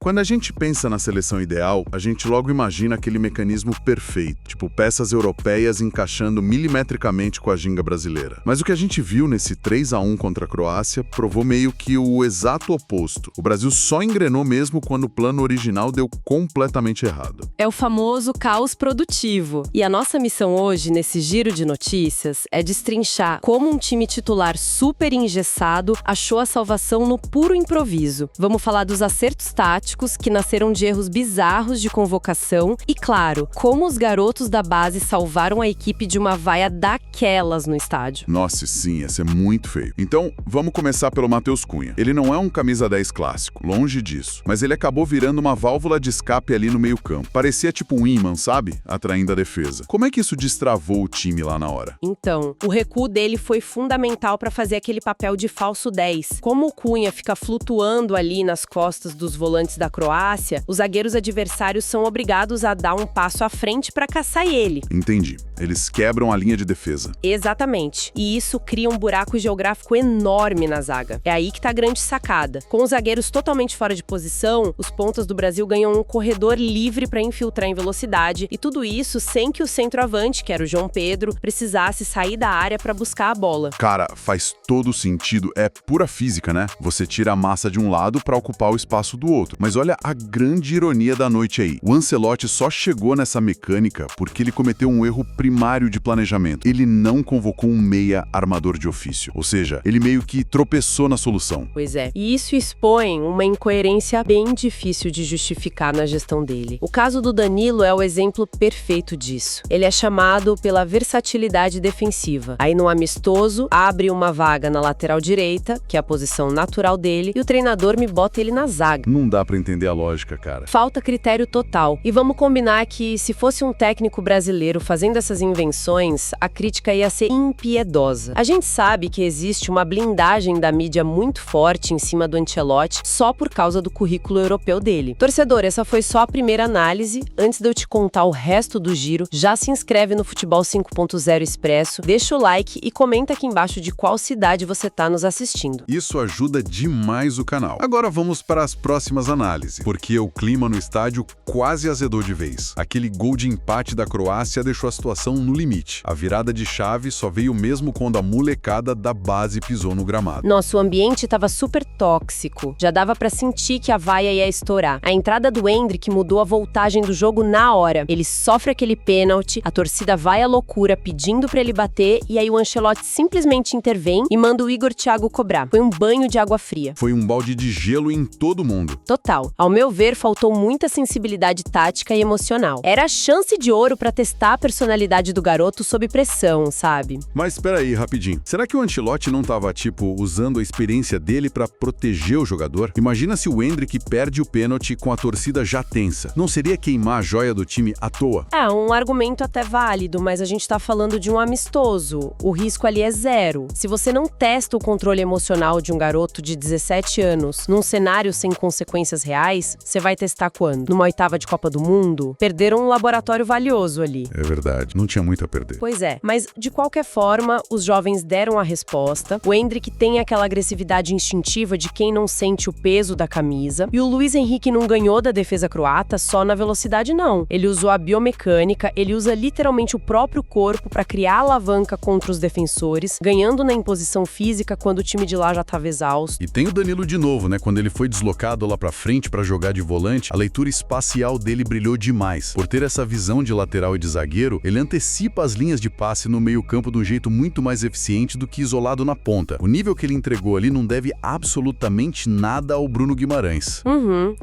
Quando a gente pensa na seleção ideal, a gente logo imagina aquele mecanismo perfeito, tipo peças europeias encaixando milimetricamente com a ginga brasileira. Mas o que a gente viu nesse 3-1 contra a Croácia provou meio que o exato oposto. O Brasil só engrenou mesmo quando o plano original deu completamente errado. É o famoso caos produtivo. E a nossa missão hoje, nesse giro de notícias, é destrinchar como um time titular super engessado achou a salvação no puro improviso. Vamos falar dos acertos táticos que nasceram de erros bizarros de convocação e, claro, como os garotos da base salvaram a equipe de uma vaia daquelas no estádio. Nossa, sim, ia ser muito feio. Então, vamos começar pelo Matheus Cunha. Ele não é um camisa 10 clássico, longe disso. Mas ele acabou virando uma válvula de escape ali no meio-campo. Parecia tipo um ímã, sabe? Atraindo a defesa. Como é que isso destravou o time lá na hora? Então, o recuo dele foi fundamental para fazer aquele papel de falso 10. Como o Cunha fica flutuando ali nas costas dos volantes da Croácia, os zagueiros adversários são obrigados a dar um passo à frente para caçar ele. Entendi. Eles quebram a linha de defesa. Exatamente. E isso cria um buraco geográfico enorme na zaga. É aí que tá a grande sacada. Com os zagueiros totalmente fora de posição, os pontas do Brasil ganham um corredor livre para infiltrar em velocidade, e tudo isso sem que o centroavante, que era o João Pedro, precisasse sair da área para buscar a bola. Cara, faz todo sentido. É pura física, né? Você tira a massa de um lado para ocupar o espaço do outro. Mas olha a grande ironia da noite aí. O Ancelotti só chegou nessa mecânica porque ele cometeu um erro primário de planejamento. Ele não convocou um meia armador de ofício. Ou seja, ele meio que tropeçou na solução. Pois é. E isso expõe uma incoerência bem difícil de justificar na gestão dele. O caso do Danilo é o exemplo perfeito disso. Ele é chamado pela versatilidade defensiva. Aí no amistoso, abre uma vaga na lateral direita, que é a posição natural dele, e o treinador me bota ele na zaga. Não dá pra entender a lógica, cara. Falta critério total. E vamos combinar que, se fosse um técnico brasileiro fazendo essas invenções, a crítica ia ser impiedosa. A gente sabe que existe uma blindagem da mídia muito forte em cima do Ancelotti só por causa do currículo europeu dele. Torcedor, essa foi só a primeira análise. Antes de eu te contar o resto do giro, já se inscreve no Futebol 5.0 Expresso, deixa o like e comenta aqui embaixo de qual cidade você tá nos assistindo. Isso ajuda demais o canal. Agora vamos para as próximas análises, porque o clima no estádio quase azedou de vez. Aquele gol de empate da Croácia deixou a situação no limite. A virada de chave só veio mesmo quando a molecada da base pisou no gramado. Nossa, o ambiente tava super tóxico. Já dava pra sentir que a vaia ia estourar. A entrada do Endrick mudou a voltagem do jogo na hora. Ele sofre aquele pênalti, a torcida vai à loucura pedindo pra ele bater, e aí o Ancelotti simplesmente intervém e manda o Igor Thiago cobrar. Foi um banho de água fria. Foi um balde de gelo em todo mundo. Total. Ao meu ver, faltou muita sensibilidade tática e emocional. Era a chance de ouro pra testar a personalidade do garoto sob pressão, sabe? Mas espera aí, rapidinho. Será que o Ancelotti não tava, usando a experiência dele pra proteger o jogador? Imagina se o Endrick perde o pênalti com a torcida já tensa. Não seria queimar a joia do time à toa? É, um argumento até válido, mas a gente tá falando de um amistoso. O risco ali é zero. Se você não testa o controle emocional de um garoto de 17 anos num cenário sem consequências reais, você vai testar quando? Numa oitava de Copa do Mundo? Perderam um laboratório valioso ali. É verdade, não tinha muito a perder. Pois é, mas de qualquer forma, os jovens deram a resposta. O Endrick tem aquela agressividade instintiva de quem não sente o peso da camisa. E o Luiz Henrique não ganhou da defesa croata só na velocidade, não. Ele usou a biomecânica, ele usa literalmente o próprio corpo para criar alavanca contra os defensores, ganhando na imposição física quando o time de lá já estava exausto. E tem o Danilo de novo, né? Quando ele foi deslocado lá pra frente para jogar de volante, a leitura espacial dele brilhou demais. Por ter essa visão de lateral e de zagueiro, ele antecipa as linhas de passe no meio-campo de um jeito muito mais eficiente do que isolado na ponta. O nível que ele entregou ali não deve absolutamente nada ao Bruno Guimarães.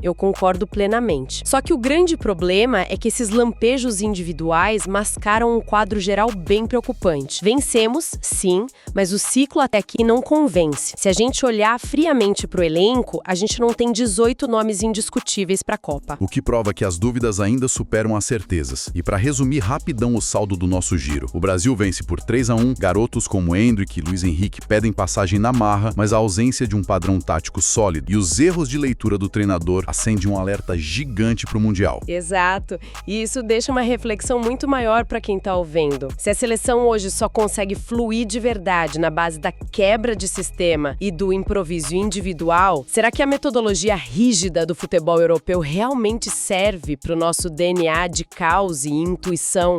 Eu concordo plenamente. Só que o grande problema é que esses lampejos individuais mascaram um quadro geral bem preocupante. Vencemos, sim, mas o ciclo até aqui não convence. Se a gente olhar friamente pro elenco, a gente não tem 18 nomes indiscutíveis pra Copa. O que prova que as dúvidas ainda superam as certezas. E para resumir rapidão o saldo do nosso giro, o Brasil vence por 3-1, garotos como Endrick e Luiz Henrique pedem passagem na marra, mas a ausência de um padrão tático sólido e os erros de leitura do treinador acendem um alerta gigante pro Mundial. Exato. E isso deixa uma reflexão muito maior pra quem tá ouvindo. Se a seleção hoje só consegue fluir de verdade na base da quebra de sistema e do improviso individual, será que a metodologia rígida híbrida do futebol europeu realmente serve para o nosso DNA de caos e intuição?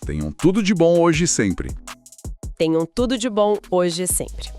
Tenham tudo de bom hoje e sempre. Tenham tudo de bom hoje e sempre.